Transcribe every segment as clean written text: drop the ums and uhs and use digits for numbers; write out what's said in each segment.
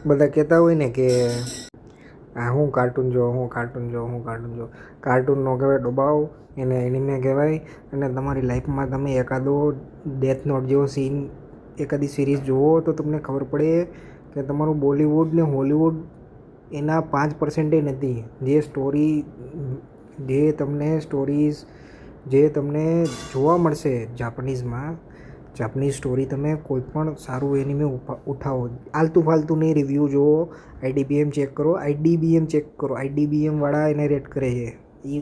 બધા કહેતા હોય ને કે હું કાર્ટૂન જો. કાર્ટૂન નો કહેવાય ડોબાવ, એને એનિમે કહેવાય. અને તમારી લાઈફમાં તમે એકાદો ડેથ નોટ જેવો સીન, એકાદી સિરીઝ જુઓ તો તમને ખબર પડે કે તમારું બોલિવૂડ ને હોલિવૂડ એના 5% નથી. જે તમને જોવા મળશે જાપાનીઝ સ્ટોરી, તમે કોઈ પણ સારું એનિમે ઉઠાવો, આલતુ ફાલતુ નહીં રિવ્યૂ જુઓ, આઈડીબીએમ ચેક કરો. આઈડીબીએમવાળા એને રેટ કરે છે. એ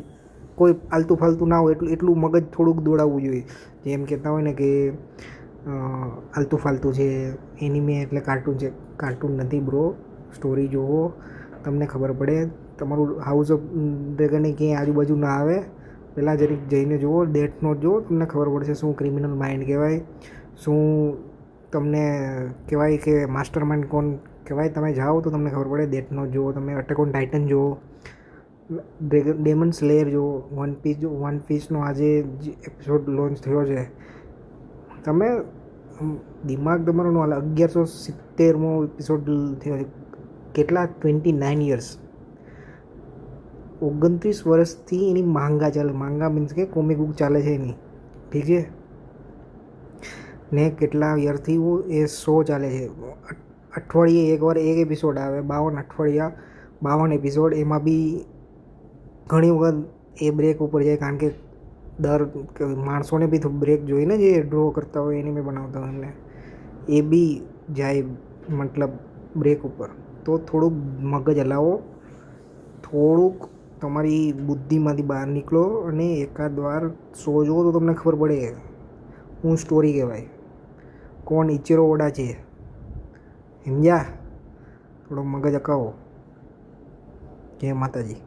કોઈ આલતુ ફાલતુ ના હોય, એટલું મગજ થોડુંક દોડાવવું જોઈએ. જેમ કહેતા હોય ને કે આલતુ ફાલતુ છે એનિમે એટલે કાર્ટૂન છે. કાર્ટૂન નથી બ્રો, સ્ટોરી જુઓ, તમને ખબર પડે. તમારું હાઉસ ઓફ ડ્રેગન એ ક્યાંય આજુબાજુ ના આવે. પહેલાં જરીક જઈને જુઓ, ડેથ નોટ જુઓ, તમને ખબર પડશે શું ક્રિમિનલ માઇન્ડ કહેવાય, શું તમને કહેવાય કે માસ્ટર માઇન્ડ કોણ કહેવાય. તમે જાઓ તો તમને ખબર પડે. ડેથ નોટ જુઓ, તમે અટેક ઓન ટાઇટન જુઓ, ડેમન સ્લેયર જુઓ, વન પીસનો આજે જે એપિસોડ લોન્ચ થયો છે, તમે દિમાગ તમારો નો હાલે. 1170મો એપિસોડ થયો છે. કેટલા 29 યર્સ, 29 વર્ષથી એની માંગા ચાલે. માંગા મીન્સ કે કોમિક બુક ચાલે છે એની, ઠીક છે ને. કેટલા યરથી એ શો ચાલે છે. અઠવાડિયે એકવાર એક એપિસોડ આવે, 52 એપિસોડ. એમાં બી ઘણી વખત એ બ્રેક ઉપર જાય, કારણ કે માણસોને બી તો બ્રેક જોઈને, જે ડ્રો કરતા હોય, એનિમે બનાવતા હોય એમને, એ બી જાય મતલબ બ્રેક ઉપર. તો થોડુંક મગજ હલાવો, થોડુંક તમારી બુદ્ધિમાંથી બહાર નીકળો અને એકાદ વાર શો જુઓ તો તમને ખબર પડે હું સ્ટોરી કહેવાય, કોણ ઇચિરો ઓડા છે. સમજ્યા? થોડો મગજ હકાવો. જય માતાજી.